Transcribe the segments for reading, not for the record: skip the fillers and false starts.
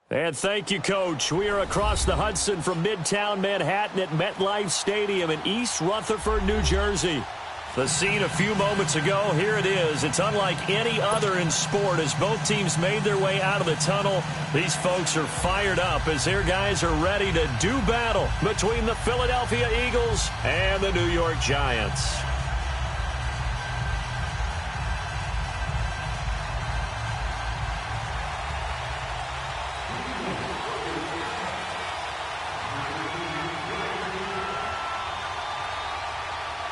And thank you, Coach. We are across the Hudson from Midtown Manhattan at MetLife Stadium in East Rutherford, New Jersey. The scene a few moments ago, here it is. It's unlike any other in sport as both teams made their way out of the tunnel. These folks are fired up as their guys are ready to do battle between the Philadelphia Eagles and the New York Giants.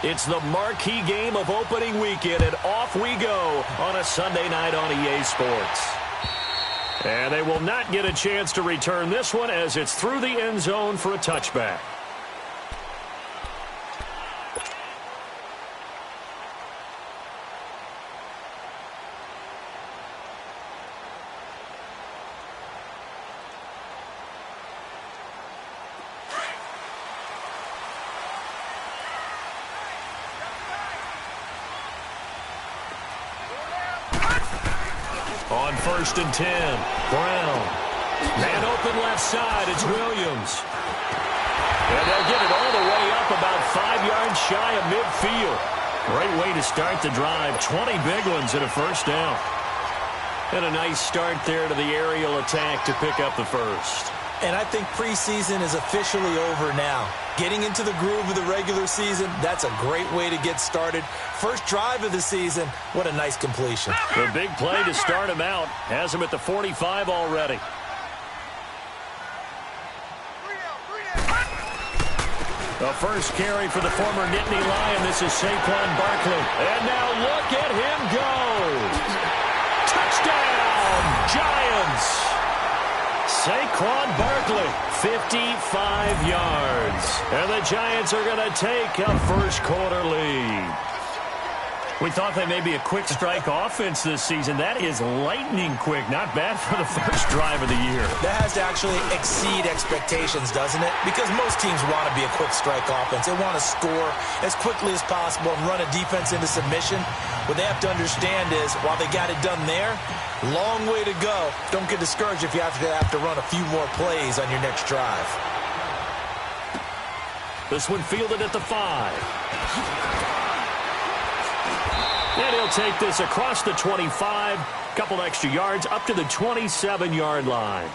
It's the marquee game of opening weekend, and off we go on a Sunday night on EA Sports. And they will not get a chance to return this one as it's through the end zone for a touchback. On 1st and 10, Brown. Man open left side, it's Williams. And they'll get it all the way up about 5 yards shy of midfield. Great way to start the drive. 20 big ones and a first down. And a nice start there to the aerial attack to pick up the first. And I think preseason is officially over now. Getting into the groove of the regular season, that's a great way to get started. First drive of the season, what a nice completion. The big play to start him out has him at the 45 already. The first carry for the former Nittany Lion. This is Saquon Barkley. And now look at him go. Touchdown, Giants. Saquon Barkley, 55 yards. And the Giants are going to take a first-quarter lead. We thought they may be a quick strike offense this season. That is lightning quick. Not bad for the first drive of the year. That has to actually exceed expectations, doesn't it? Because most teams want to be a quick strike offense. They want to score as quickly as possible and run a defense into submission. What they have to understand is, while they got it done there, long way to go. Don't get discouraged if you have to run a few more plays on your next drive. This one fielded at the 5. And he'll take this across the 25, couple extra yards up to the 27-yard line.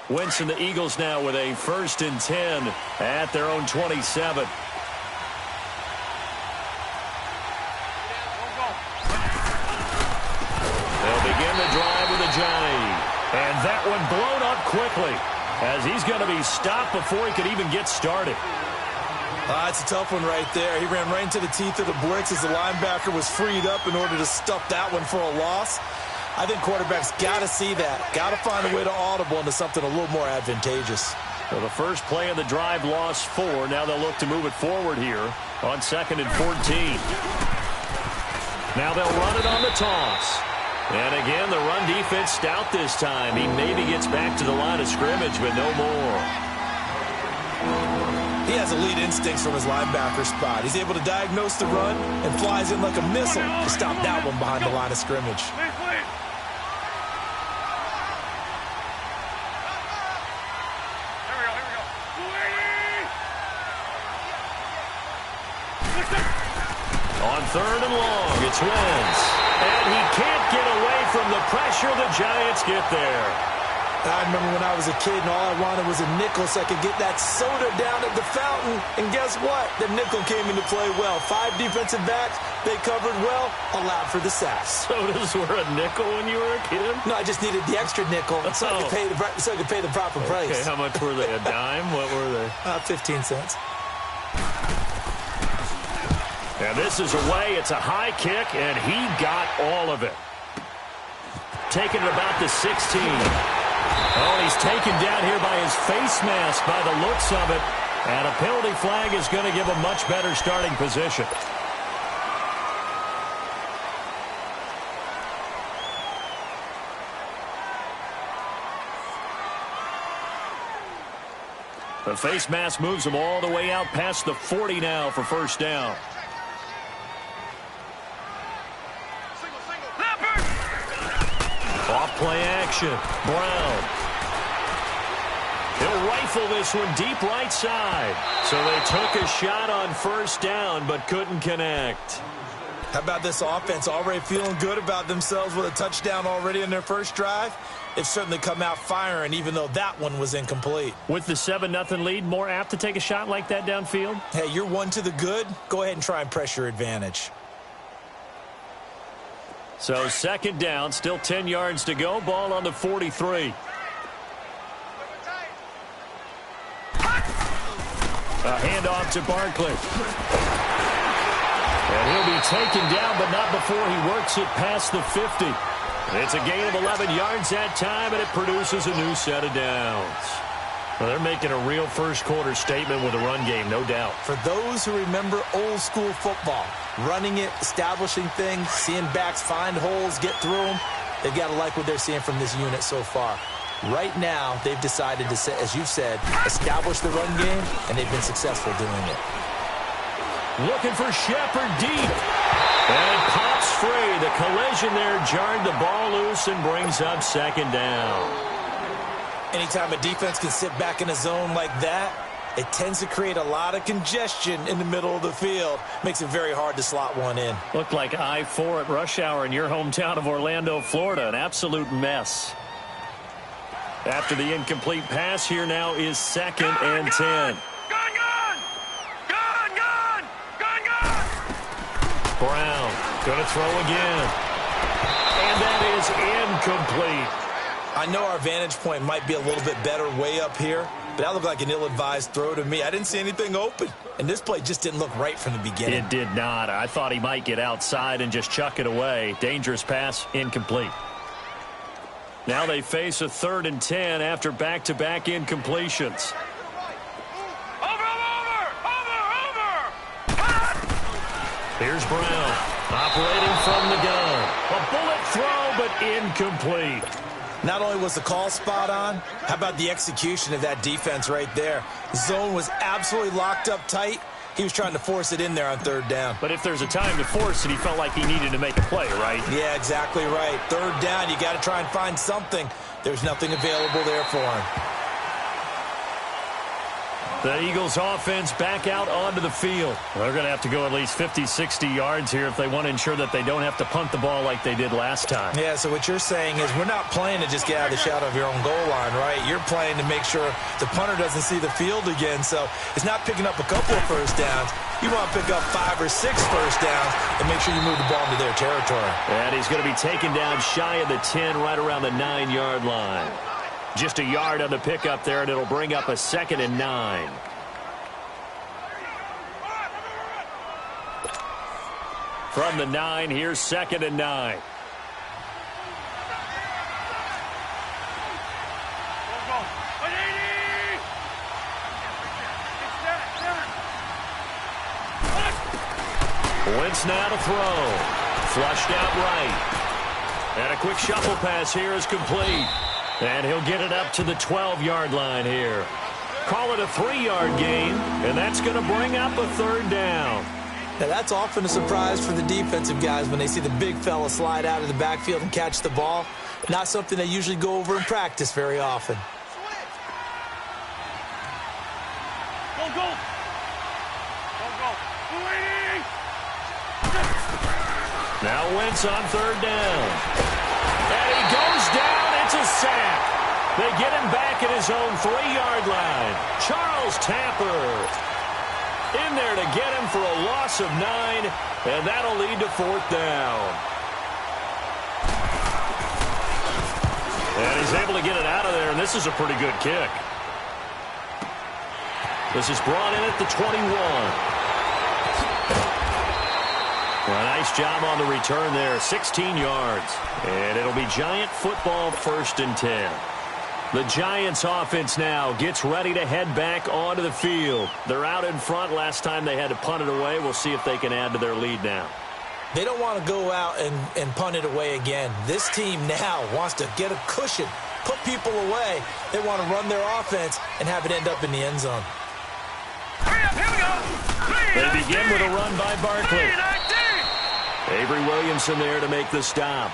Winston, the Eagles now with a 1st and 10 at their own 27. And that one blown up quickly as he's going to be stopped before he could even get started. It's a tough one right there. He ran right into the teeth of the bricks as the linebacker was freed up in order to stuff that one for a loss. I think quarterbacks got to see that. Got to find a way to audible into something a little more advantageous. Well, the first play of the drive lost 4. Now they'll look to move it forward here on 2nd and 14. Now they'll run it on the toss. And again, the run defense stout this time. He maybe gets back to the line of scrimmage, but no more. He has elite instincts from his linebacker spot. He's able to diagnose the run and flies in like a missile to stop that one behind the line of scrimmage. On 3rd and long, it's Wentz. And he can't get away from the pressure. The Giants get there. I remember when I was a kid and all I wanted was a nickel so I could get that soda down at the fountain. And guess what? The nickel came into play well. 5 defensive backs. They covered well. Allowed for the sacks. Sodas were a nickel when you were a kid? No, I just needed the extra nickel so I could pay the proper price. Okay, how much were they? A dime? What were they? 15 cents. And this is away. It's a high kick, and he got all of it. Taking it about the 16. Oh, he's taken down here by his face mask by the looks of it. And a penalty flag is going to give a much better starting position. The face mask moves them all the way out past the 40 now for first down. Off play action. Brown. He'll rifle this one deep right side. So they took a shot on first down but couldn't connect. How about this offense already feeling good about themselves with a touchdown already in their first drive? They've certainly come out firing, even though that one was incomplete. With the 7-0 lead, more apt to take a shot like that downfield? Hey, you're one to the good. Go ahead and try and press your advantage. So second down, still 10 yards to go. Ball on the 43. A handoff to Barkley. And he'll be taken down, but not before he works it past the 50. It's a gain of 11 yards that time, and it produces a new set of downs. Well, they're making a real first-quarter statement with a run game, no doubt. For those who remember old-school football, running it, establishing things, seeing backs find holes, get through them, they've got to like what they're seeing from this unit so far. Right now, they've decided to, as you've said, establish the run game, and they've been successful doing it. Looking for Shepard deep. And it pops free. The collision there jarred the ball loose and brings up second down. Anytime a defense can sit back in a zone like that, it tends to create a lot of congestion in the middle of the field. Makes it very hard to slot one in. Looked like I-4 at rush hour in your hometown of Orlando, Florida. An absolute mess. After the incomplete pass, here now is second and 10. Brown going to throw again. And that is incomplete. I know our vantage point might be a little bit better way up here, but that looked like an ill-advised throw to me. I didn't see anything open, and this play just didn't look right from the beginning. It did not. I thought he might get outside and just chuck it away. Dangerous pass, incomplete. Now they face a 3rd and 10 after back-to-back incompletions. Here's Brown, operating from the gun. A bullet throw, but incomplete. Not only was the call spot on, how about the execution of that defense right there? The zone was absolutely locked up tight. He was trying to force it in there on 3rd down. But if there's a time to force it, he felt like he needed to make a play, right? Yeah, exactly right. 3rd down, you got to try and find something. There's nothing available there for him. The Eagles offense back out onto the field. They're going to have to go at least 50, 60 yards here if they want to ensure that they don't have to punt the ball like they did last time. Yeah, so what you're saying is we're not playing to just get out of the shadow of your own goal line, right? You're playing to make sure the punter doesn't see the field again. So it's not picking up a couple of first downs. You want to pick up 5 or 6 first downs and make sure you move the ball into their territory. And he's going to be taken down shy of the 10, right around the 9-yard line. Just a yard on the pickup there, and it'll bring up a 2nd and 9. From the 9, here's 2nd and 9. Wentz now to throw. Flushed out right. And a quick shuffle pass here is complete. And he'll get it up to the 12-yard line here. Call it a 3-yard gain, and that's going to bring up a 3rd down. Now, that's often a surprise for the defensive guys when they see the big fella slide out of the backfield and catch the ball. Not something they usually go over in practice very often. Go, go. Go, go. Now Wentz on 3rd down. And he goes down. It's a sack. They get him back at his own 3-yard line. Charles Tapper in there to get him for a loss of 9, and that'll lead to 4th down. And he's able to get it out of there, and this is a pretty good kick. This is brought in at the 21. Well, nice job on the return there, 16 yards. And it'll be Giant football, 1st and 10. The Giants offense now gets ready to head back onto the field. They're out in front. Last time they had to punt it away. We'll see if they can add to their lead now. They don't want to go out and punt it away again. This team now wants to get a cushion, put people away. They want to run their offense and have it end up in the end zone. Here we go. They begin with a run by Barkley. Avery Williamson there to make the stop.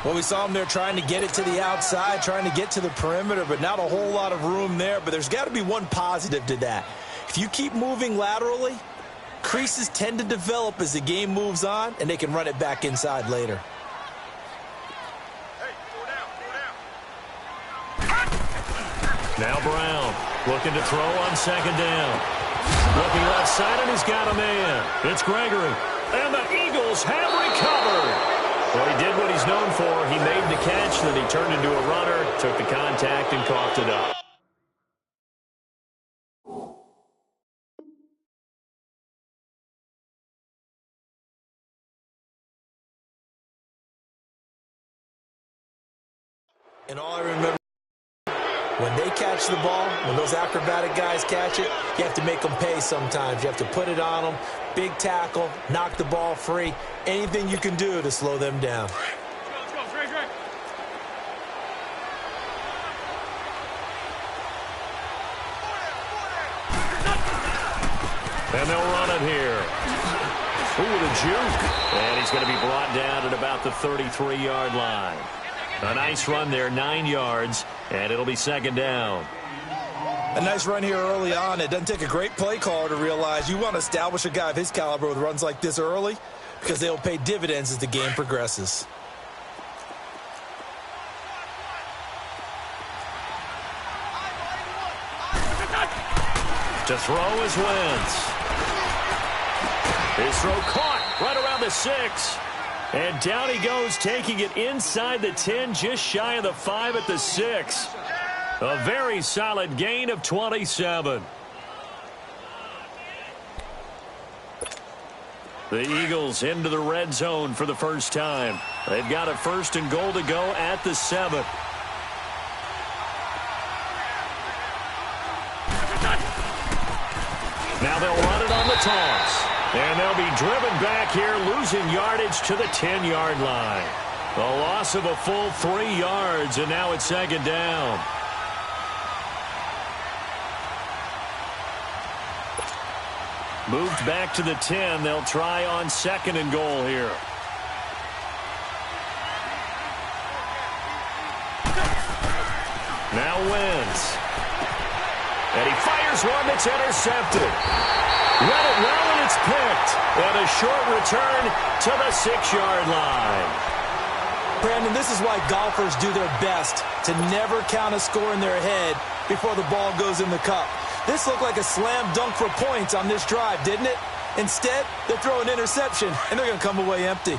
Well, we saw him there trying to get it to the outside, trying to get to the perimeter, but not a whole lot of room there. But there's got to be one positive to that. If you keep moving laterally, creases tend to develop as the game moves on, and they can run it back inside later. Now Brown looking to throw on second down. Looking left side, and he's got a man. It's Gregory. And the Eagles have recovered. Well, he did what he's known for. He made the catch, then he turned into a runner, took the contact, and coughed it up. And all I remember, when they catch the ball, when those acrobatic guys catch it, you have to make them pay sometimes. You have to put it on them, big tackle, knock the ball free, anything you can do to slow them down. Let's go. Drake. And they'll run it here. Ooh, the juke. And he's going to be brought down at about the 33-yard line. A nice run there, 9 yards, and it'll be second down. A nice run here early on. It doesn't take a great play caller to realize you want to establish a guy of his caliber with runs like this early because they'll pay dividends as the game progresses. To throw is Wentz. His throw caught right around the 6. And down he goes, taking it inside the 10, just shy of the 5 at the 6. A very solid gain of 27. The Eagles into the red zone for the first time. They've got a 1st and goal to go at the 7. Now they'll run it on the toss. And they'll be driven back here, losing yardage to the 10-yard line. A loss of a full 3 yards, and now it's second down. Moved back to the 10. They'll try on 2nd and goal here. Now Wentz. And he fires one that's intercepted. Read it well, and it's picked. And a short return to the 6-yard line. Brandon, this is why golfers do their best to never count a score in their head before the ball goes in the cup. This looked like a slam dunk for points on this drive, didn't it? Instead, they throw an interception, and they're going to come away empty.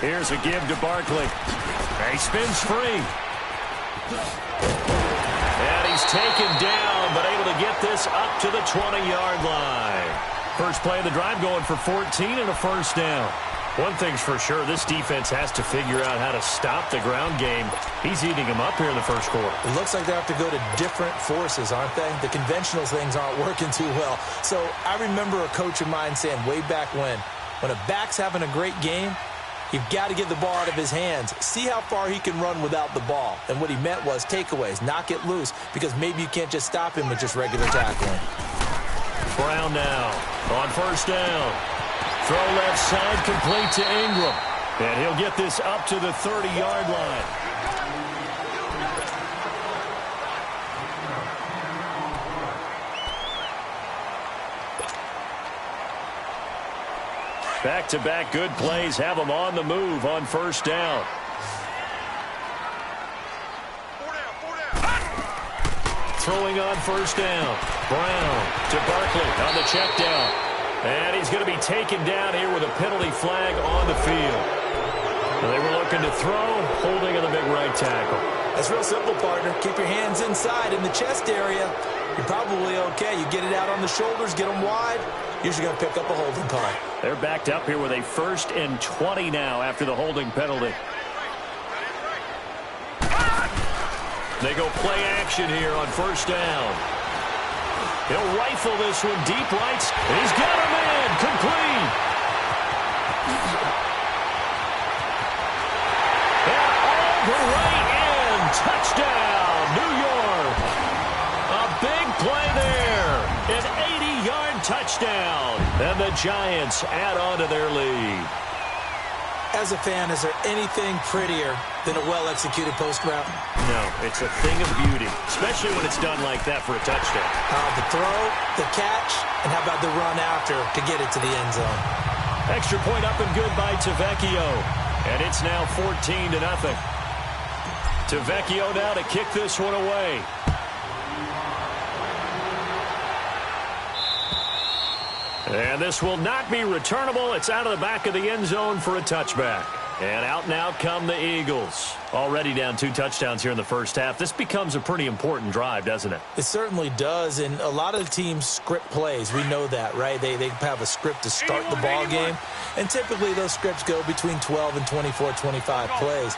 Here's a give to Barkley. He spins free. And he's taken down, but able to get this up to the 20-yard line. First play of the drive going for 14 and a first down. One thing's for sure, this defense has to figure out how to stop the ground game. He's eating them up here in the first quarter. It looks like they have to go to different forces, aren't they? The conventional things aren't working too well. So I remember a coach of mine saying way back when a back's having a great game, you've got to get the ball out of his hands. See how far he can run without the ball. And what he meant was takeaways, knock it loose, because maybe you can't just stop him with just regular tackling. Brown now on first down. Throw left side, complete to Ingram. And he'll get this up to the 30-yard line. Back-to-back good plays have them on the move on first down. Throwing on first down. Brown to Barkley on the check down. And he's going to be taken down here with a penalty flag on the field. And they were looking to throw, holding in the big right tackle. That's real simple, partner. Keep your hands inside in the chest area. You're probably okay. You get it out on the shoulders, get them wide. Usually going to pick up a holding call. They're backed up here with a 1st and 20 now after the holding penalty. They go play action here on first down. He'll rifle this one deep right. He's got a man complete. touchdown. And the Giants add on to their lead. As a fan, is there anything prettier than a well-executed post route? No, it's a thing of beauty, especially when it's done like that for a touchdown. The throw, the catch, and how about the run after to get it to the end zone? Extra point up and good by Tavecchio. And it's now 14-0. Tavecchio now to kick this one away. And this will not be returnable. It's out of the back of the end zone for a touchback. And out now come the Eagles. Already down 2 touchdowns here in the first half. This becomes a pretty important drive, doesn't it? It certainly does, and a lot of the teams script plays. We know that, right? They have a script to start the ball game, and typically those scripts go between 12 and 24, 25 plays.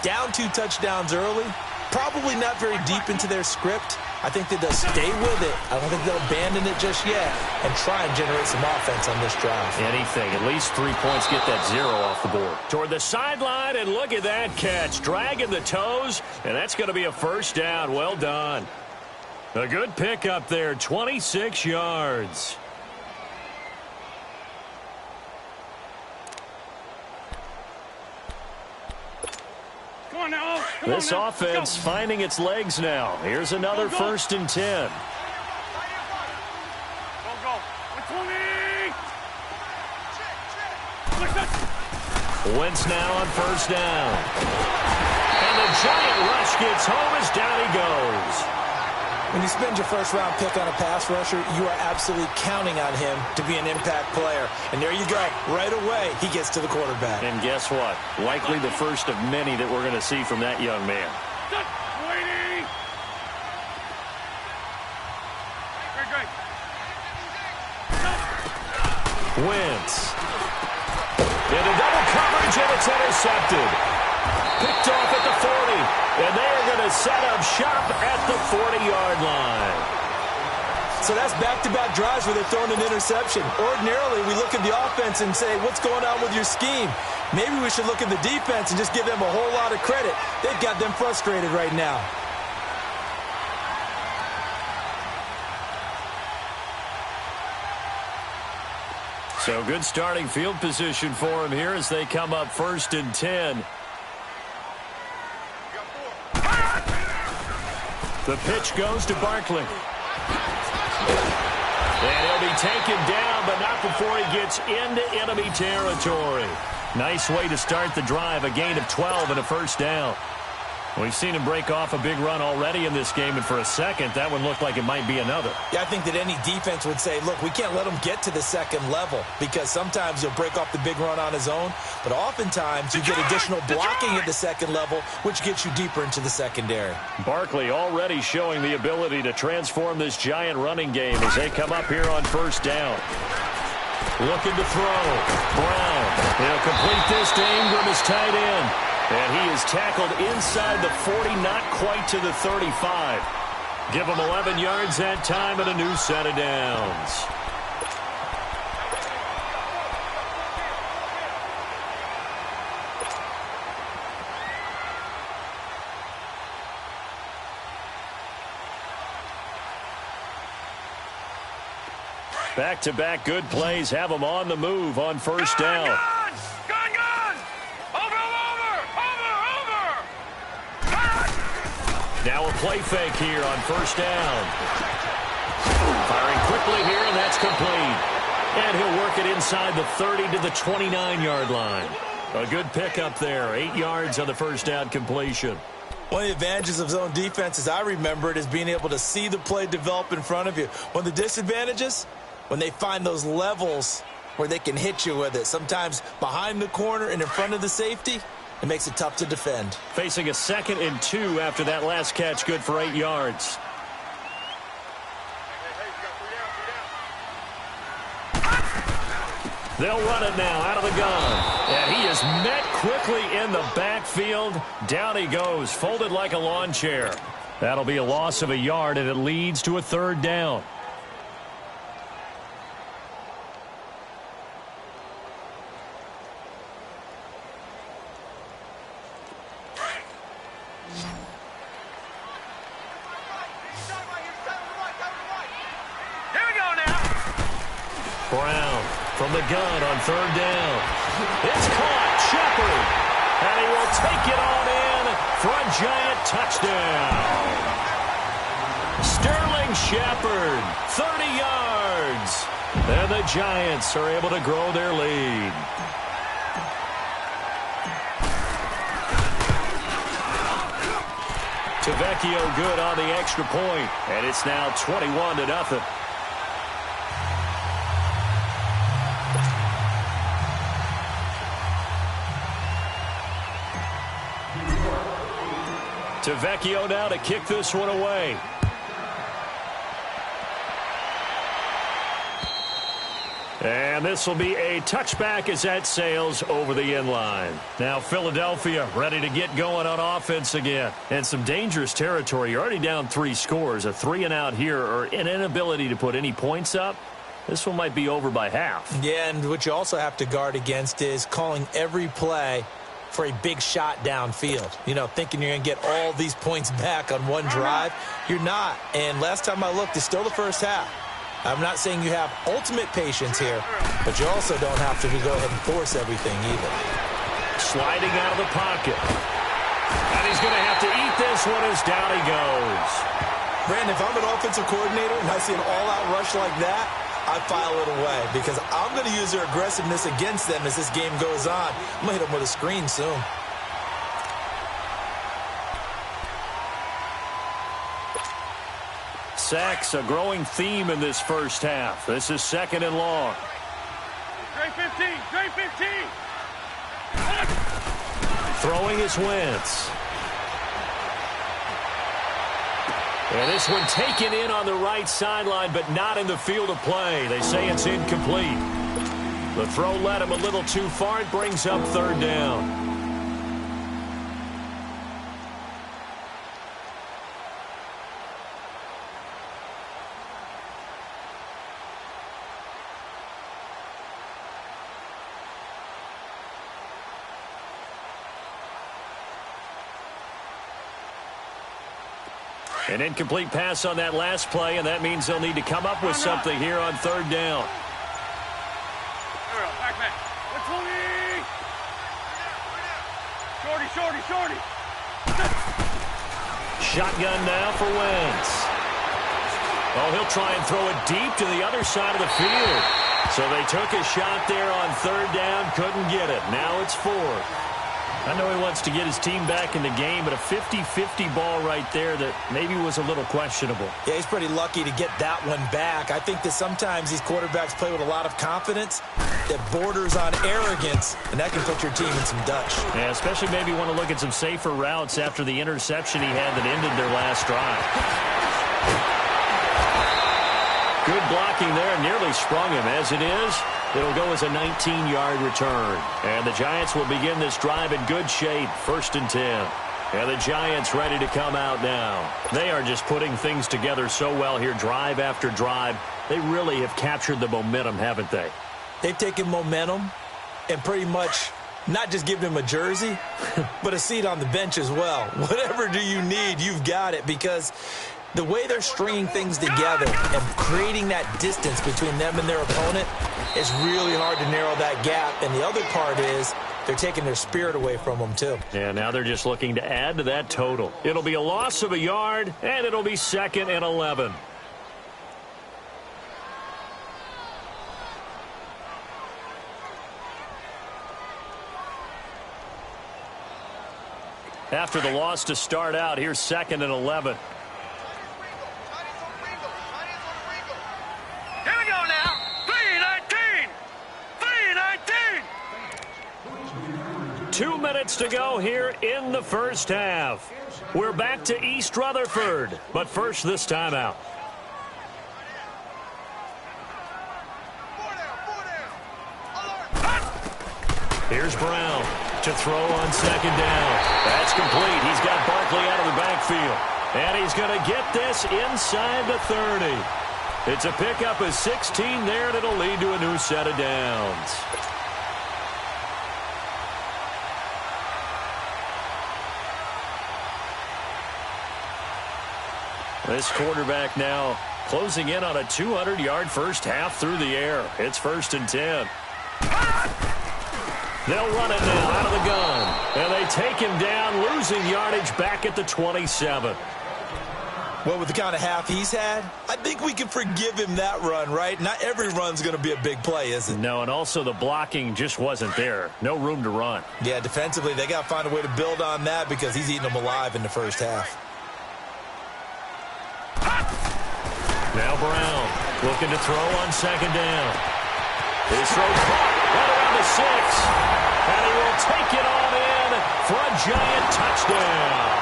Down 2 touchdowns early, probably not very deep into their script. I think that they'll stay with it. I don't think they'll abandon it just yet and try and generate some offense on this drive. Anything. At least 3 points, get that 0 off the board. Toward the sideline, and look at that catch. Dragging the toes, and that's going to be a first down. Well done. A good pick up there, 26 yards. This offense finding its legs now. Here's another 1st and 10. Wentz now on 1st down. And the giant rush gets home as down he goes. When you spend your first-round pick on a pass rusher, you are absolutely counting on him to be an impact player. And there you go. Right away, he gets to the quarterback. And guess what? Likely the first of many that we're going to see from that young man. Wentz. Into double coverage, and it's intercepted. Picked off at the 40, and they are going to set up shop at the 40-yard line. So that's back-to-back drives where they're throwing an interception. Ordinarily, we look at the offense and say, what's going on with your scheme? Maybe we should look at the defense and just give them a whole lot of credit. They've got them frustrated right now. So good starting field position for him here as they come up 1st and 10. The pitch goes to Barkley. And he'll be taken down, but not before he gets into enemy territory. Nice way to start the drive, a gain of 12 and a 1st down. We've seen him break off a big run already in this game, and for a second, that one looked like it might be another. Yeah, I think that any defense would say, look, we can't let him get to the second level because sometimes he'll break off the big run on his own, but oftentimes you get additional blocking at the second level, which gets you deeper into the secondary. Barkley already showing the ability to transform this giant running game as they come up here on 1st down. Looking to throw. Brown. He'll complete this to Ingram as tight end. And he is tackled inside the 40, not quite to the 35. Give him 11 yards that time and a new set of downs. Back-to-back good plays have them on the move on 1st down. Now a play fake here on 1st down. Firing quickly here, and that's complete. And he'll work it inside the 30 to the 29-yard line. A good pickup there. 8 yards on the 1st down completion. One of the advantages of zone defense, as I remember it, is being able to see the play develop in front of you. One of the disadvantages, when they find those levels where they can hit you with it, sometimes behind the corner and in front of the safety, it makes it tough to defend. Facing a 2nd and 2 after that last catch, good for 8 yards. They'll run it now out of the gun. And he is met quickly in the backfield. Down he goes, folded like a lawn chair. That'll be a loss of a yard, and it leads to a 3rd down. Brown from the gun on third down. It's caught. Shepard. And he will take it on in for a Giant touchdown. Sterling Shepard, 30 yards. And the Giants are able to grow their lead. Tavecchio good on the extra point, and it's now 21-0. Tavecchio now to kick this one away. And this will be a touchback as that sails over the end line. Now Philadelphia ready to get going on offense again. And some dangerous territory. You're already down 3 scores. A 3-and-out here or an inability to put any points up. This one might be over by half. Yeah, and what you also have to guard against is calling every play for a big shot downfield. You know, thinking you're going to get all these points back on one drive. You're not. And last time I looked, it's still the first half. I'm not saying you have ultimate patience here, but you also don't have to go ahead and force everything either. Sliding out of the pocket. And he's going to have to eat this one as down he goes. Brandon, if I'm an offensive coordinator and I see an all-out rush like that, I file it away because I'm going to use their aggressiveness against them as this game goes on. I'm going to hit them with a screen soon. Sacks, a growing theme in this first half. This is 2nd and long. Straight 15, straight 15. Throwing is Wentz. And this one taken in on the right sideline, but not in the field of play. They say it's incomplete. The throw led him a little too far. It brings up 3rd down. An incomplete pass on that last play, and that means they'll need to come up with something here on 3rd down. Back. Let's move. Shorty. Shotgun now for Wentz. Oh, he'll try and throw it deep to the other side of the field. So they took a shot there on 3rd down, couldn't get it. Now it's 4th. I know he wants to get his team back in the game, but a 50-50 ball right there that maybe was a little questionable. Yeah, he's pretty lucky to get that one back. I think that sometimes these quarterbacks play with a lot of confidence that borders on arrogance, and that can put your team in some Dutch. Yeah, especially maybe want to look at some safer routes after the interception he had that ended their last drive. Good blocking there, nearly sprung him. As it is, it'll go as a 19-yard return. And the Giants will begin this drive in good shape, 1st and 10. And the Giants ready to come out now. They are just putting things together so well here, drive after drive. They really have captured the momentum, haven't they? They've taken momentum and pretty much not just given him a jersey, but a seat on the bench as well. Whatever do you need, you've got it, because the way they're stringing things together and creating that distance between them and their opponent is really hard to narrow that gap. And the other part is they're taking their spirit away from them, too. Yeah, now they're just looking to add to that total. It'll be a loss of a yard, and it'll be 2nd and 11. After the loss to start out, here's 2nd and 11. Here we go now. 3:19. 2 minutes to go here in the first half. We're back to East Rutherford, but first this timeout. Here's Brown to throw on 2nd down. That's complete. He's got Barkley out of the backfield. And he's going to get this inside the 30. It's a pickup of 16 there, and it'll lead to a new set of downs. This quarterback now Closing in on a 200-yard first half through the air. It's 1st and 10. They'll run it now out of the gun. And they take him down, losing yardage back at the 27. Well, with the kind of half he's had, I think we can forgive him that run, right? Not every run's going to be a big play, is it? No, and also the blocking just wasn't there. No room to run. Yeah, defensively, they got to find a way to build on that because he's eating them alive in the first half. Now Brown looking to throw on 2nd down. His throw caught right around the 6. And he will take it on in for a giant touchdown.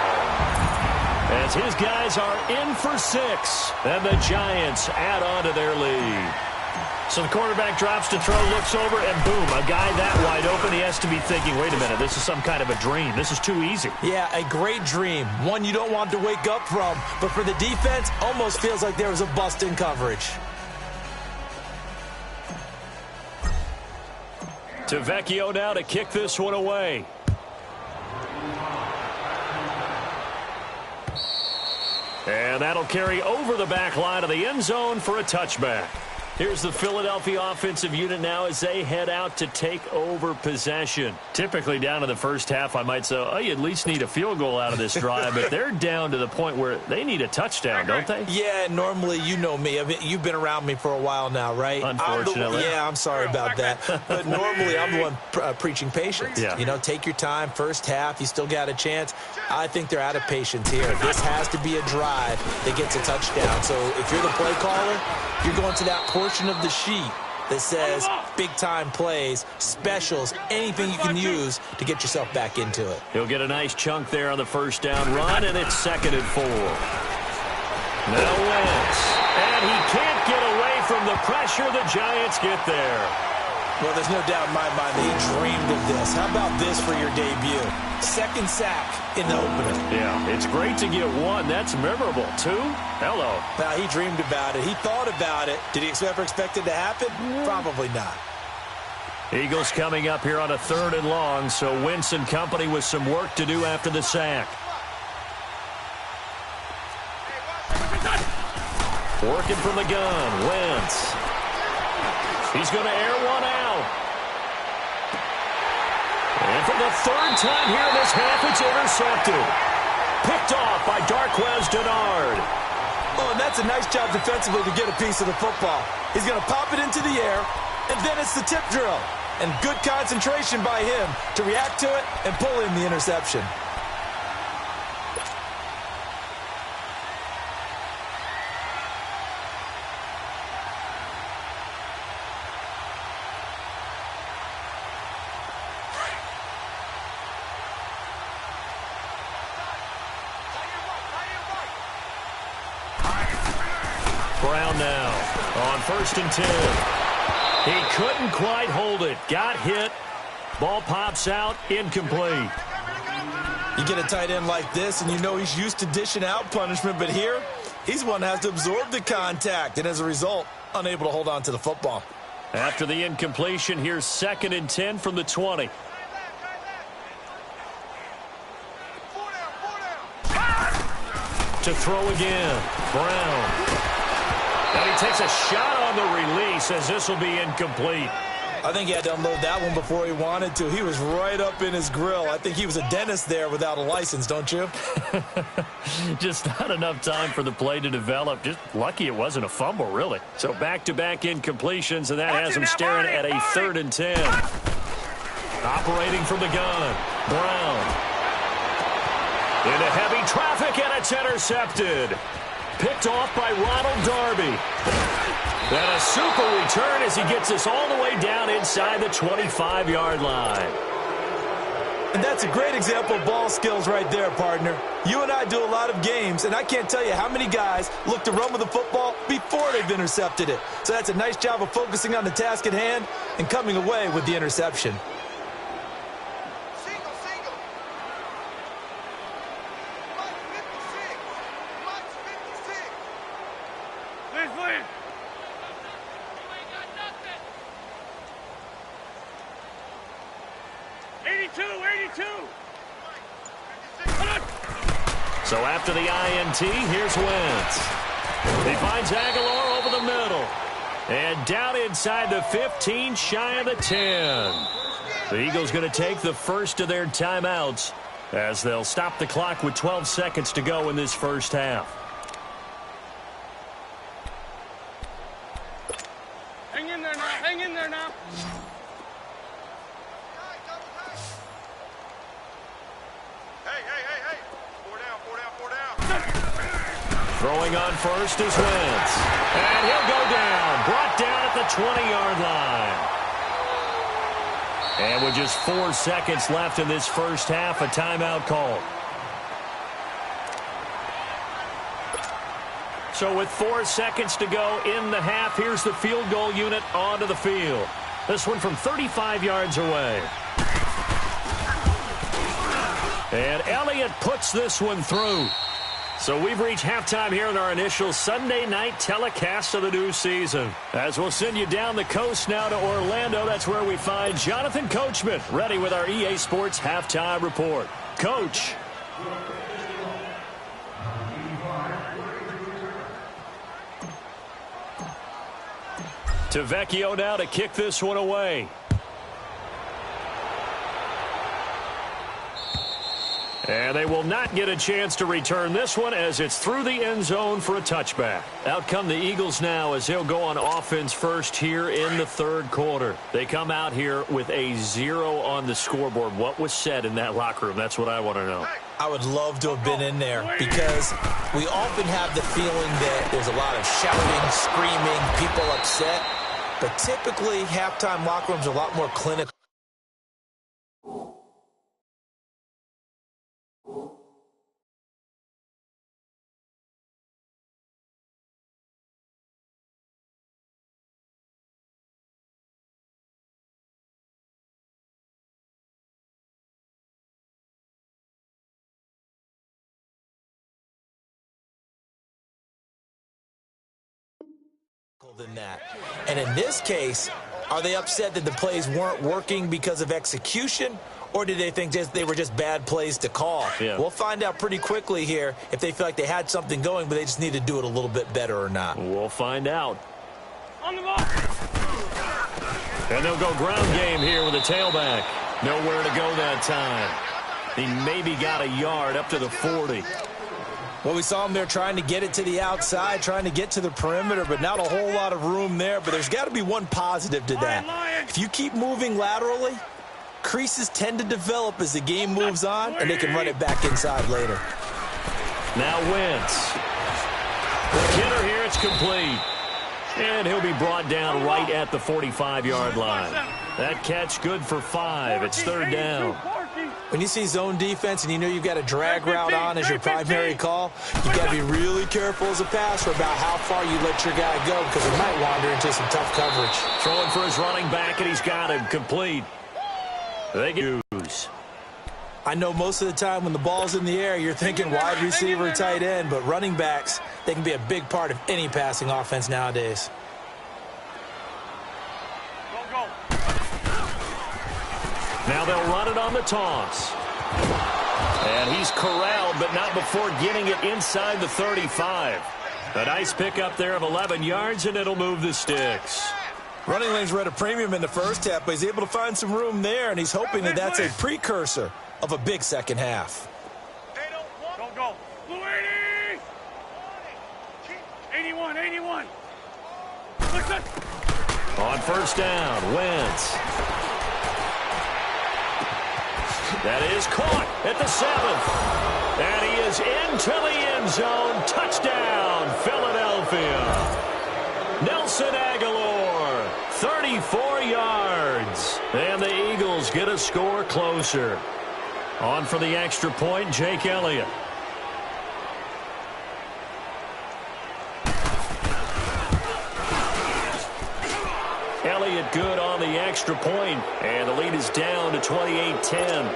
As his guys are in for 6. And the Giants add on to their lead. So the quarterback drops to throw, looks over, and boom, a guy that wide open. He has to be thinking, wait a minute, this is some kind of a dream. This is too easy. Yeah, a great dream. One you don't want to wake up from. But for the defense, almost feels like there was a bust in coverage. To Vecchio now to kick this one away. And that'll carry over the back line of the end zone for a touchback. Here's the Philadelphia offensive unit now as they head out to take over possession. Typically down to the first half, I might say, oh, you at least need a field goal out of this drive, but they're down to the point where they need a touchdown, don't they? Yeah, normally, you know me. I mean, you've been around me for a while now, right? Unfortunately. I'm sorry about that. But normally, I'm the one preaching patience. Yeah. You know, take your time. First half, you still got a chance. I think they're out of patience here. This has to be a drive that gets a touchdown. So if you're the play caller, you're going to that portion of the sheet that says big-time plays, specials, anything you can use to get yourself back into it. He'll get a nice chunk there on the first down run, and it's 2nd and 4. Now Wentz, and he can't get away from the pressure. The Giants get there. Well, there's no doubt in my mind that he dreamed of this. How about this for your debut? 2nd sack in the opener. Yeah, it's great to get 1. That's memorable. 2? Hello. Now, he dreamed about it. He thought about it. Did he ever expect it to happen? Probably not. Eagles coming up here on a 3rd and long, so Wentz and company with some work to do after the sack. Working from the gun, Wentz. He's going to air one out. And for the 3rd time here in this half, it's intercepted. Picked off by Darquez Dennard. Oh, and that's a nice job defensively to get a piece of the football. He's going to pop it into the air, and then it's the tip drill. And good concentration by him to react to it and pull in the interception. Brown now on 1st and 10. He couldn't quite hold it. Got hit. Ball pops out. Incomplete. You get a tight end like this, and you know he's used to dishing out punishment, but here, he's one that has to absorb the contact, and as a result, unable to hold on to the football. After the incompletion, here's 2nd and 10 from the 20. To throw again. Brown. And he takes a shot on the release as this will be incomplete. I think he had to unload that one before he wanted to. He was right up in his grill. I think he was a dentist there without a license, don't you? Just not enough time for the play to develop. Just lucky it wasn't a fumble, really. So back-to-back incompletions, and that has him staring at a 3rd and 10. Operating from the gun. Brown. Into heavy traffic, and it's intercepted. Picked off by Ronald Darby. And a super return as he gets us all the way down inside the 25-yard line. And that's a great example of ball skills right there, partner. You and I do a lot of games, and I can't tell you how many guys look to run with the football before they've intercepted it. So that's a nice job of focusing on the task at hand and coming away with the interception. So after the INT, here's Wentz. He finds Aguilar over the middle. And down inside the 15, shy of the 10. The Eagles going to take the first of their timeouts as they'll stop the clock with 12 seconds to go in this first half. Hang in there now. Hang in there now. Hey. 4 down. Throwing on first is Wentz. And he'll go down. Brought down at the 20-yard line. And with just 4 seconds left in this first half, a timeout call. So with 4 seconds to go in the half, here's the field goal unit onto the field. This one from 35 yards away. And Elliott puts this one through. So we've reached halftime here in our initial Sunday night telecast of the new season. As we'll send you down the coast now to Orlando, that's where we find Jonathan Coachman ready with our EA Sports halftime report. Coach. To Vecchio now to kick this one away. And they will not get a chance to return this one as it's through the end zone for a touchback. Out come the Eagles now as they'll go on offense first here in the third quarter. They come out here with a 0 on the scoreboard. What was said in that locker room? That's what I want to know. I would love to have been in there because we often have the feeling that there's a lot of shouting, screaming, people upset. But typically, halftime locker rooms are a lot more clinical. Than that. And in this case, are they upset that the plays weren't working because of execution, or did they think they were just bad plays to call? Yeah. We'll find out pretty quickly here if they feel like they had something going, but they just need to do it a little bit better or not. We'll find out. On the ball. And they'll go ground game here with a tailback. Nowhere to go that time. He maybe got a yard up to the 40. Well, we saw him there trying to get it to the outside, trying to get to the perimeter, but not a whole lot of room there. But there's got to be one positive to that. If you keep moving laterally, creases tend to develop as the game moves on, and they can run it back inside later. Now Wentz. The kidder here, it's complete. And he'll be brought down right at the 45-yard line. That catch good for 5. It's third down. When you see zone defense and you know you've got a drag route on as your primary call, you've got to be really careful as a passer about how far you let your guy go because he might wander into some tough coverage. Throwing for his running back, and he's got him complete. They get use. I know most of the time when the ball's in the air, you're thinking wide receiver, tight end, but running backs, they can be a big part of any passing offense nowadays. Now they'll run it on the toss. And he's corralled, but not before getting it inside the 35. A nice pickup there of 11 yards, and it'll move the sticks. Running lanes were at a premium in the first half, but he's able to find some room there, and he's hoping that that's a precursor of a big second half. Don't go. Blue 80! 81. Listen. On first down, Wentz. That is caught at the 7th. And he is into the end zone. Touchdown, Philadelphia. Nelson Aguilar, 34 yards. And the Eagles get a score closer. On for the extra point, Jake Elliott. Elliott good on the extra point, and the lead is down to 28-10.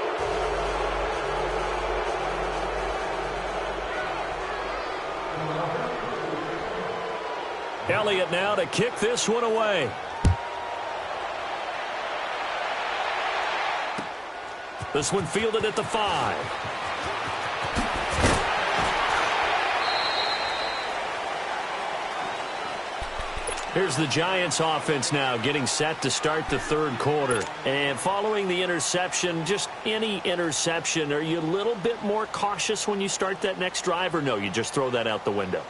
Elliott now to kick this one away. This one fielded at the 5. Here's the Giants offense now getting set to start the third quarter. And following the interception, just any interception, are you a little bit more cautious when you start that next drive, or no, you just throw that out the window?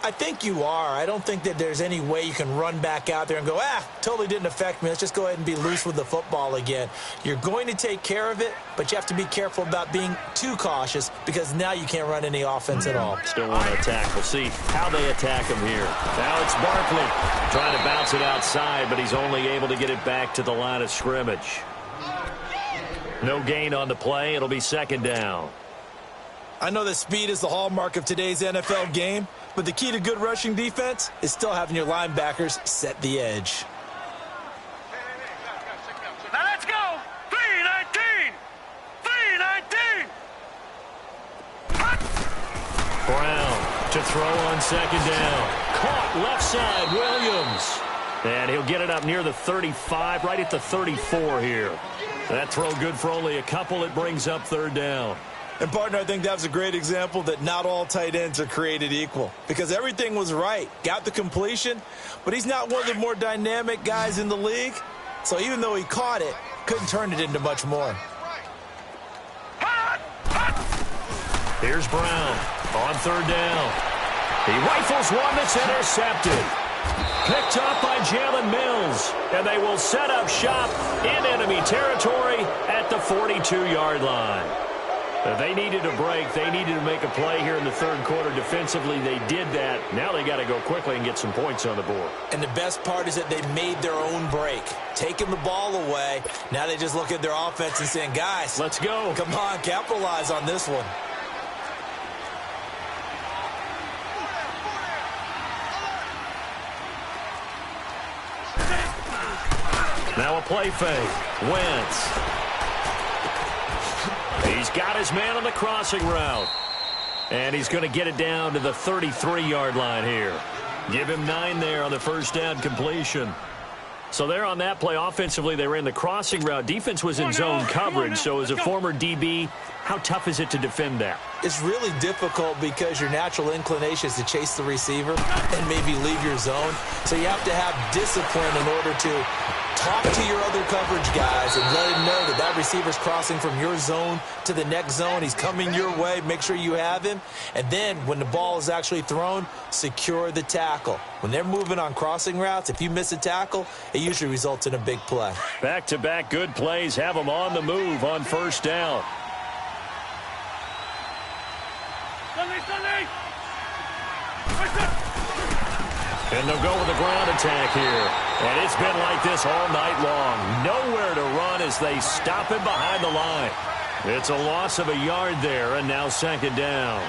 I think you are. I don't think that there's any way you can run back out there and go, totally didn't affect me. Let's just go ahead and be loose with the football again. You're going to take care of it, but you have to be careful about being too cautious because now you can't run any offense at all. Still want to attack. We'll see how they attack him here. Now it's Barkley trying to bounce it outside, but he's only able to get it back to the line of scrimmage. No gain on the play. It'll be second down. I know that speed is the hallmark of today's NFL game, but the key to good rushing defense is still having your linebackers set the edge. Now let's go. 3-19. 3-19. Brown to throw on second down. Caught left side, Williams. And he'll get it up near the 35, right at the 34 here. That throw good for only a couple. It brings up third down. And, partner, I think that was a great example that not all tight ends are created equal because everything was right. Got the completion, but he's not one of the more dynamic guys in the league. So even though he caught it, couldn't turn it into much more. Here's Brown on third down. He rifles one that's intercepted. Picked up by Jalen Mills. And they will set up shop in enemy territory at the 42-yard line. They needed a break. They needed to make a play here in the third quarter. Defensively, they did that. Now they got to go quickly and get some points on the board. And the best part is that they made their own break. Taking the ball away. Now they just look at their offense and saying, guys, let's go. Come on, capitalize on this one. Now a play fake. Wentz. He's got his man on the crossing route. And he's going to get it down to the 33-yard line here. Give him 9 there on the first down completion. So there on that play, offensively, they ran the crossing route. Defense was in zone coverage. So as a former DB, how tough is it to defend that? It's really difficult because your natural inclination is to chase the receiver and maybe leave your zone. So you have to have discipline in order to talk to your other coverage guys and let him know that that receiver's crossing from your zone to the next zone. He's coming your way. Make sure you have him. And then when the ball is actually thrown, secure the tackle. When they're moving on crossing routes, if you miss a tackle, it usually results in a big play. Back-to-back good plays have them on the move on first down. And they'll go with the ground attack here. And it's been like this all night long. Nowhere to run as they stop him behind the line. It's a loss of a yard there, and now second down.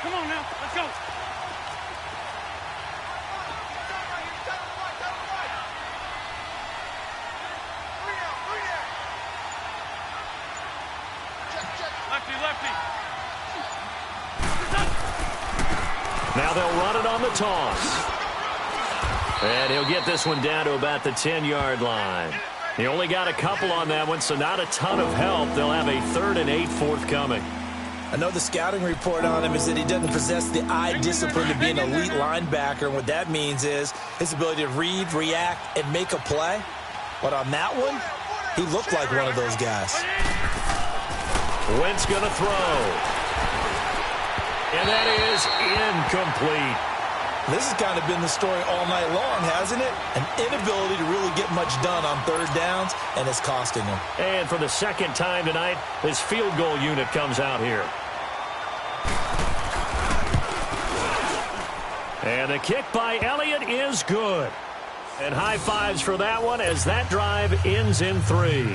Come on now. Let's go. Lefty. Now they'll run it on the toss. And he'll get this one down to about the 10-yard line. He only got a couple on that one, so not a ton of help. They'll have a 3rd and 8 forthcoming. I know the scouting report on him is that he doesn't possess the eye discipline to be an elite linebacker. And what that means is his ability to read, react, and make a play. But on that one, he looked like one of those guys. Wentz going to throw. And that is incomplete. This has kind of been the story all night long, hasn't it? An inability to really get much done on third downs, and it's costing him. And for the second time tonight, his field goal unit comes out here. And the kick by Elliott is good. And high fives for that one as that drive ends in 3.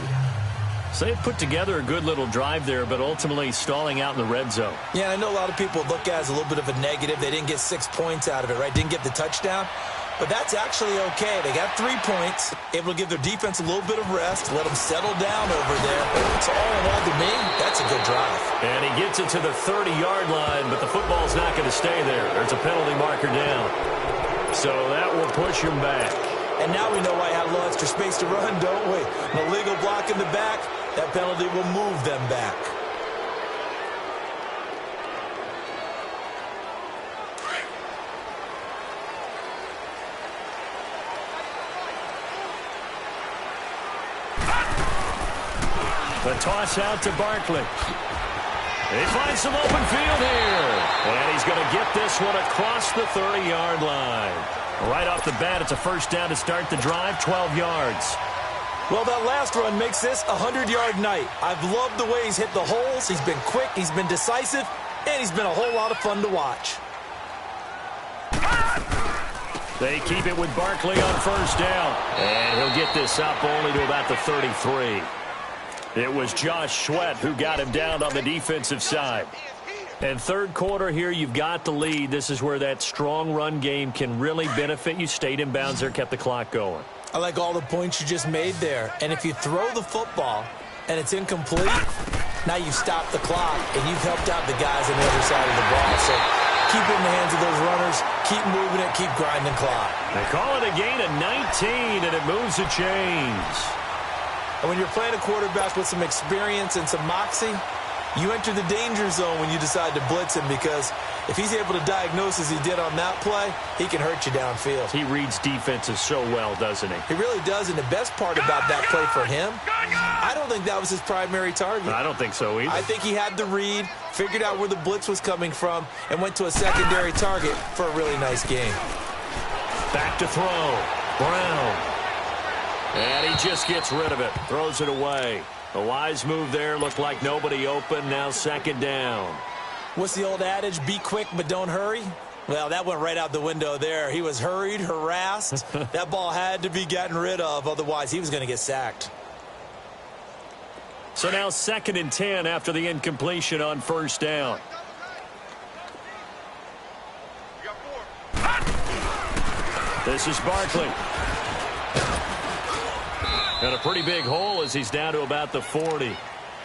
So they put together a good little drive there, but ultimately stalling out in the red zone. Yeah, I know a lot of people look at it as a little bit of a negative. They didn't get 6 points out of it, right? Didn't get the touchdown. but that's actually okay. They got 3 points, able to give their defense a little bit of rest, let them settle down over there. So all in all, to me, that's a good drive. And he gets it to the 30-yard line, but the football's not going to stay there. There's a penalty marker down. So that will push him back. And now we know why he had a little extra space to run, don't we? An illegal block in the back, that penalty will move them back. The toss out to Barkley. He finds some open field here. And he's going to get this one across the 30-yard line. Right off the bat, it's a first down to start the drive, 12 yards. Well, that last run makes this a 100-yard night. I've loved the way he's hit the holes. He's been quick, he's been decisive, and he's been a whole lot of fun to watch. They keep it with Barkley on first down. And he'll get this up only to about the 33. It was Josh Sweat who got him down on the defensive side. And third quarter here, you've got the lead. This is where that strong run game can really benefit you. Stayed in bounds there, kept the clock going. I like all the points you just made there. And if you throw the football and it's incomplete, now you stop the clock and you've helped out the guys on the other side of the ball. So keep it in the hands of those runners, keep moving it, keep grinding clock. They call it a gain of 19, and it moves the chains. And when you're playing a quarterback with some experience and some moxie, you enter the danger zone when you decide to blitz him, because if he's able to diagnose as he did on that play, he can hurt you downfield. He reads defenses so well, doesn't he? He really does, and the best part about that play for him, I don't think that was his primary target. I don't think so either. I think he had the read, figured out where the blitz was coming from, and went to a secondary target for a really nice game. Back to throw. Brown. And he just gets rid of it. Throws it away. A wise move there. Looked like nobody open. Now second down. What's the old adage? Be quick, but don't hurry. Well, that went right out the window there. He was hurried, harassed. That ball had to be gotten rid of. Otherwise, he was going to get sacked. So now 2nd and 10 after the incompletion on first down. This is Barkley. And a pretty big hole as he's down to about the 40.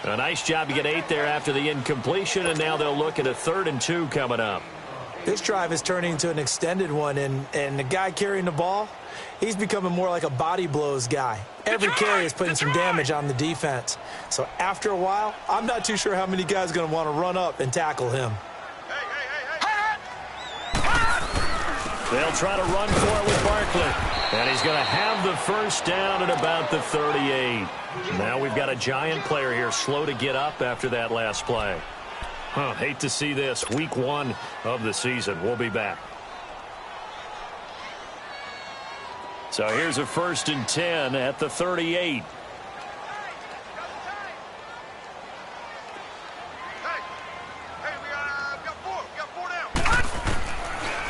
A nice job to get 8 there after the incompletion, and now they'll look at a 3rd and 2 coming up. This drive is turning into an extended one, and the guy carrying the ball, he's becoming more like a body blows guy. Every carry is putting some damage on the defense. So after a while, I'm not too sure how many guys are going to want to run up and tackle him. They'll try to run for it with Barkley. And he's going to have the first down at about the 38. Now we've got a Giant player here slow to get up after that last play. Hate to see this. Week 1 of the season. We'll be back. So here's a 1st and 10 at the 38.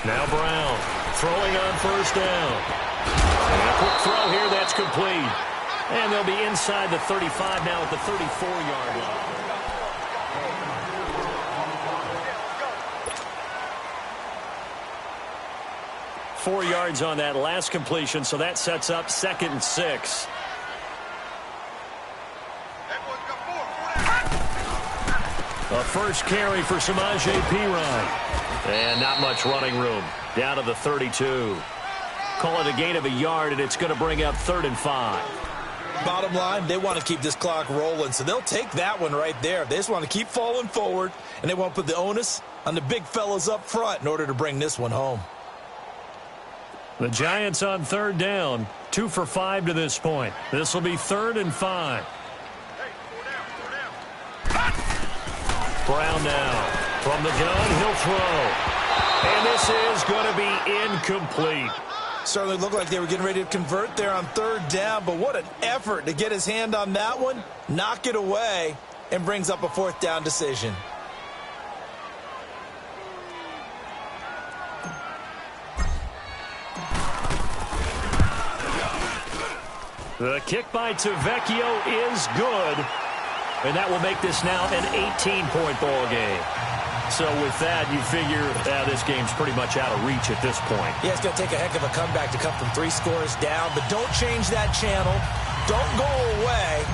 Now Brown throwing on first down. And a quick throw here, that's complete. And they'll be inside the 35 now at the 34-yard line. Four yards on that last completion, so that sets up 2nd and 6. A first carry for Samaje Perine. And not much running room. Down to the 32. Call it a gain of a yard, and it's going to bring up 3rd and 5. Bottom line, they want to keep this clock rolling, so they'll take that one right there. They just want to keep falling forward, and they want to put the onus on the big fellas up front in order to bring this one home. The Giants on 3rd down. 2 for 5 to this point. This will be 3rd and 5. Brown now. From the gun, he'll throw. And this is going to be incomplete. Certainly looked like they were getting ready to convert there on 3rd down, but what an effort to get his hand on that one, knock it away, and brings up a 4th down decision. The kick by Tavecchio is good. And that will make this now an 18-point ball game. So with that, you figure this game's pretty much out of reach at this point. Yeah, it's going to take a heck of a comeback to come from 3 scores down, but don't change that channel. Don't go away.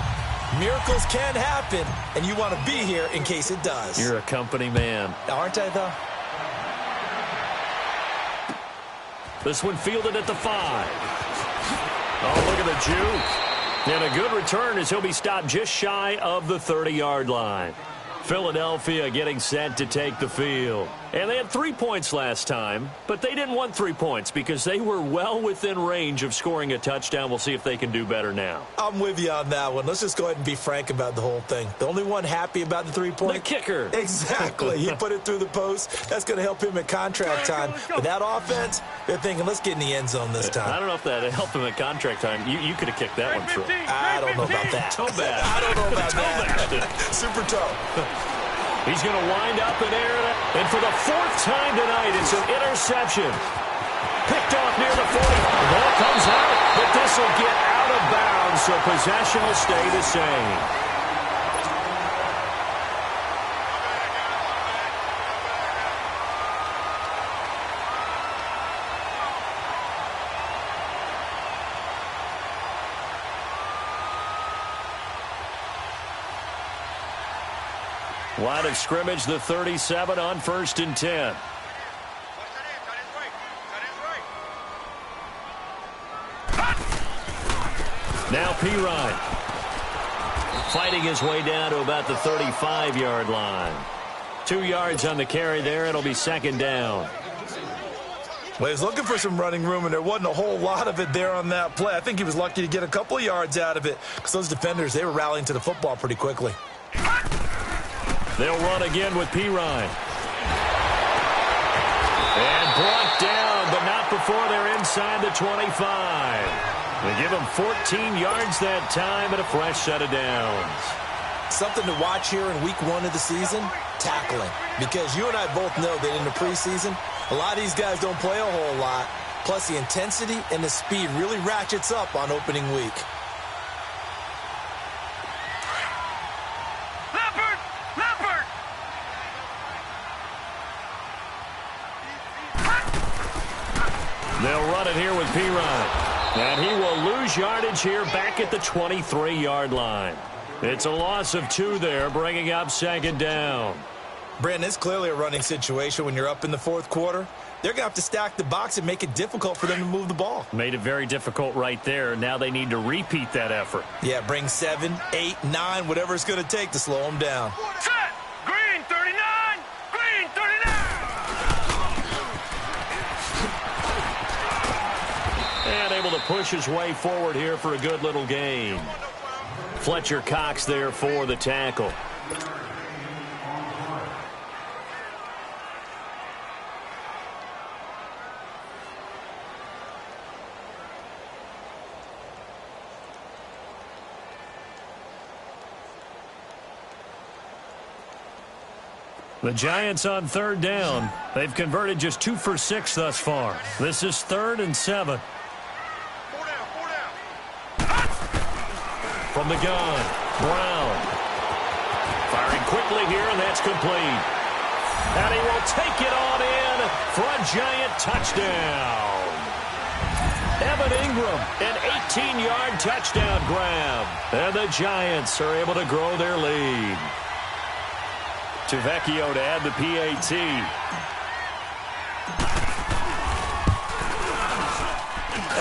Miracles can happen, and you want to be here in case it does. You're a company man. Aren't I, though? This one fielded at the 5. Oh, look at the juke. And a good return as he'll be stopped just shy of the 30-yard line. Philadelphia getting set to take the field. And they had 3 points last time, but they didn't want 3 points because they were well within range of scoring a touchdown. We'll see if they can do better now. I'm with you on that one. Let's just go ahead and be frank about the whole thing. The only one happy about the 3-point? The kicker. Exactly. He put it through the post. That's going to help him at contract time. But that offense, they're thinking, let's get in the end zone this time. I don't know if that helped him at contract time. You could have kicked that one through. I don't know about that. Toe bad. I don't know about that. Toe Super toe. He's going to wind up in air, and for the 4th time tonight, it's an interception. Picked off near the 40. The ball comes out, but this will get out of bounds, so possession will stay the same. Line of scrimmage, the 37 on 1st and 10. Now Pirine. Fighting his way down to about the 35-yard line. 2 yards on the carry there. It'll be 2nd down. Well, he was looking for some running room, and there wasn't a whole lot of it there on that play. I think he was lucky to get a couple of yards out of it because those defenders, they were rallying to the football pretty quickly. They'll run again with Pirine. And brought down, but not before they're inside the 25. They give him 14 yards that time and a fresh set of downs. Something to watch here in week 1 of the season, tackling. Because you and I both know that in the preseason, a lot of these guys don't play a whole lot. Plus, the intensity and the speed really ratchets up on opening week. They'll run it here with Pirine. And he will lose yardage here back at the 23-yard line. It's a loss of 2 there, bringing up 2nd down. Brandon, it's clearly a running situation when you're up in the 4th quarter. They're going to have to stack the box and make it difficult for them to move the ball. Made it very difficult right there. Now they need to repeat that effort. Yeah, bring 7, 8, 9, whatever it's going to take to slow them down. Set! Green 39! Green 39! And able to push his way forward here for a good little gain. Fletcher Cox there for the tackle. The Giants on 3rd down. They've converted just 2 for 6 thus far. This is 3rd and 7. From the gun, Brown. Firing quickly here, and that's complete. And he will take it on in for a Giant touchdown. Evan Ingram, an 18-yard touchdown grab. And the Giants are able to grow their lead. Tavecchio to add the PAT.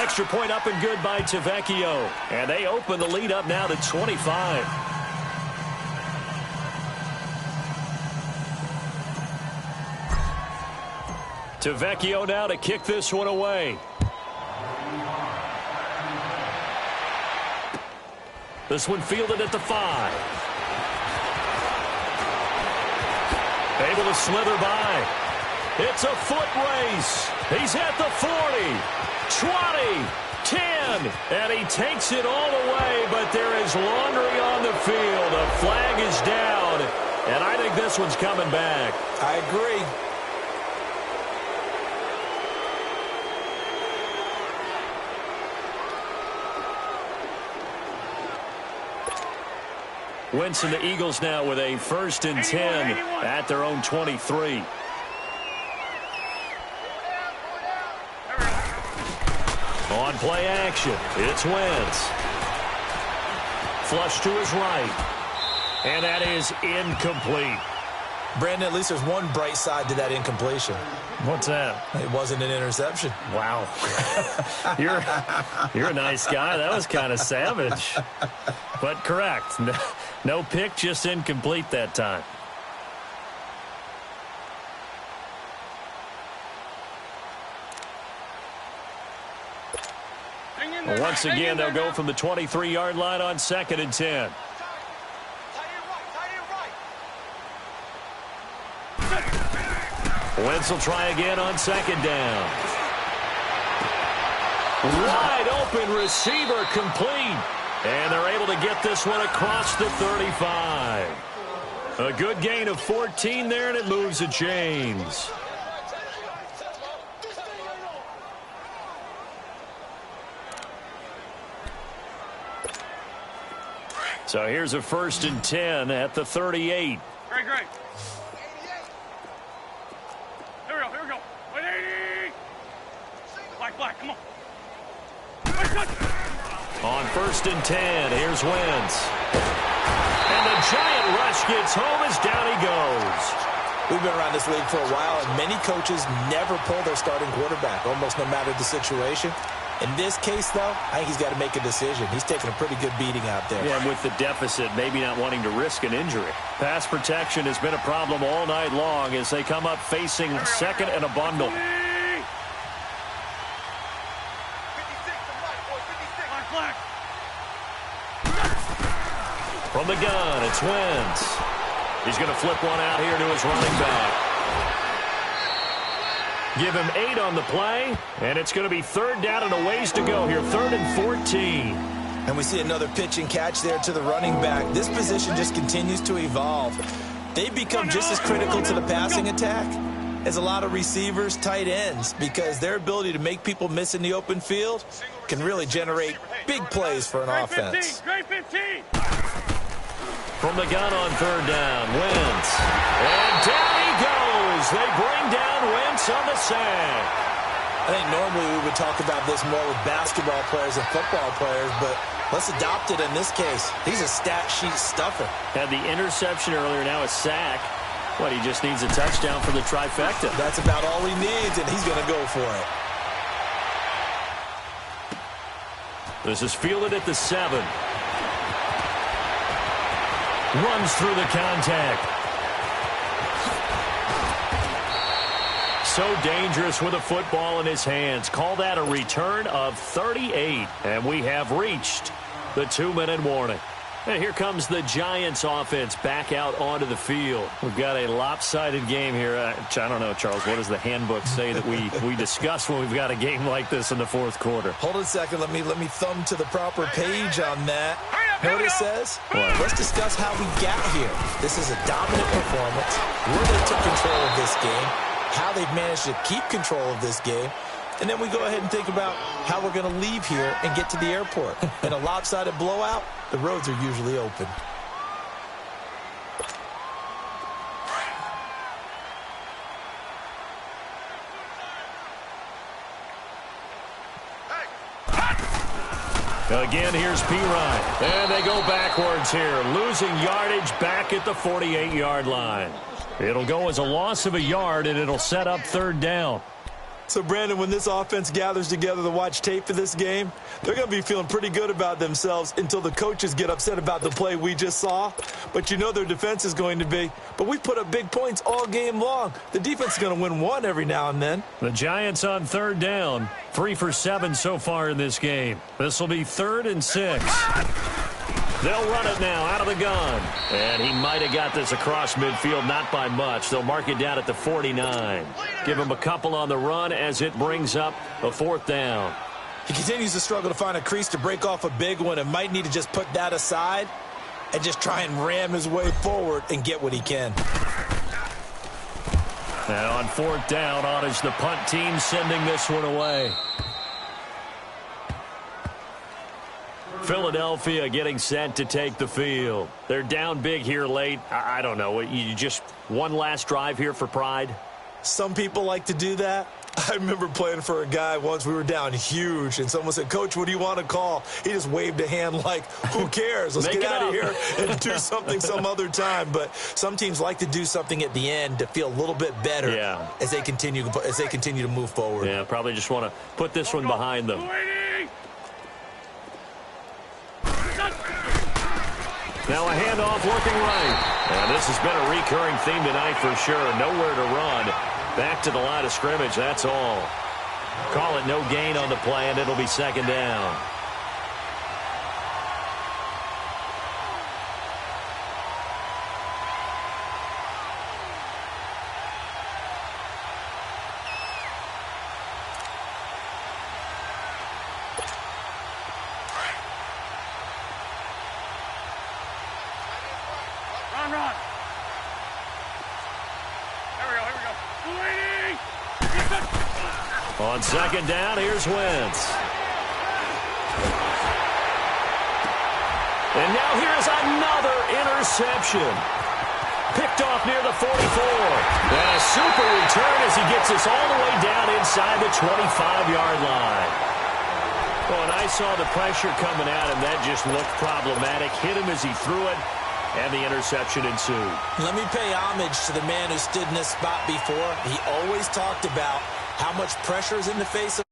Extra point up and good by Tavecchio. And they open the lead up now to 25. Tavecchio now to kick this one away. This one fielded at the 5. Able to slither by. It's a foot race. He's at the 40, 20, 10, and he takes it all the way, but there is laundry on the field. A flag is down, and I think this one's coming back. I agree. Wentz and the Eagles now with a 1st and 10 at their own 23. On play action, it's Wentz. Flush to his right. And that is incomplete. Brandon, at least there's one bright side to that incompletion. What's that? It wasn't an interception. Wow. You're a nice guy. That was kind of savage. But correct. No pick, just incomplete that time. Once again, they'll go from the 23-yard line on 2nd and 10. Wentz will try again on 2nd down. Wide open receiver complete. And they're able to get this one across the 35. A good gain of 14 there, and it moves the chains. So here's a 1st and 10 at the 38. Great. Here we go. 180. Black, come on. On 1st and 10, here's Wentz. And the giant rush gets home as down he goes. We've been around this league for a while, and many coaches never pull their starting quarterback, almost no matter the situation. In this case, though, I think he's got to make a decision. He's taking a pretty good beating out there. Yeah, and with the deficit, maybe not wanting to risk an injury. Pass protection has been a problem all night long as they come up facing 2nd and a bundle. From the gun, it's Wentz. He's going to flip one out here to his running back. Give him 8 on the play, and it's going to be 3rd down and a ways to go here, 3rd and 14. And we see another pitch and catch there to the running back. This position just continues to evolve. They've become just as critical to the passing attack as a lot of receivers, tight ends, because their ability to make people miss in the open field can really generate big plays for an offense. Great 15. From the gun on 3rd down, Wentz. And down he goes. They bring down Wentz on the sack. I think normally we would talk about this more with basketball players and football players, but let's adopt it in this case. He's a stat sheet stuffer. Had the interception earlier, now a sack. What, he just needs a touchdown for the trifecta. That's about all he needs, and he's going to go for it. This is fielded at the 7. Runs through the contact. So dangerous with a football in his hands. Call that a return of 38. And we have reached the 2-minute warning. And here comes the Giants offense back out onto the field. We've got a lopsided game here. I don't know, Charles, what does the handbook say that we discuss when we've got a game like this in the 4th quarter? Hold on a second. Let me thumb to the proper page on that. Know what it says? Well, let's discuss how we got here. This is a dominant performance. Where they took control of this game, how they've managed to keep control of this game, and then we go ahead and think about how we're going to leave here and get to the airport. In a lopsided blowout, the roads are usually open. Again, here's P. Ryan. And they go backwards here, losing yardage back at the 48-yard line. It'll go as a loss of a yard, and it'll set up 3rd down. So, Brandon, when this offense gathers together to watch tape for this game, they're going to be feeling pretty good about themselves until the coaches get upset about the play we just saw. But you know their defense is going to be. But we put up big points all game long. The defense is going to win one every now and then. The Giants on 3rd down. 3 for 7 so far in this game. This will be 3rd and 6. They'll run it now out of the gun. And he might have got this across midfield, not by much. They'll mark it down at the 49. Give him a couple on the run as it brings up a 4th down. He continues to struggle to find a crease to break off a big one and might need to just put that aside and just try and ram his way forward and get what he can. And on 4th down, on is the punt team sending this one away. Philadelphia getting set to take the field. They're down big here late. I don't know. You just one last drive here for pride? Some people like to do that. I remember playing for a guy once. We were down huge, and someone said, "Coach, what do you want to call?" He just waved a hand like, who cares? Let's get out of here and do something some other time. But some teams like to do something at the end to feel a little bit better as they continue to move forward. Yeah, probably just want to put this one behind them. Now a handoff working right. And this has been a recurring theme tonight for sure. Nowhere to run. Back to the line of scrimmage, that's all. Call it no gain on the play, and it'll be second down. Run. On second down, here's Wentz. And now here's another interception. Picked off near the 44. And a super return as he gets us all the way down inside the 25-yard line. Well, and I saw the pressure coming at him. That just looked problematic. Hit him as he threw it, and the interception ensued. Let me pay homage to the man who stood in this spot before. He always talked about how much pressure is in the face of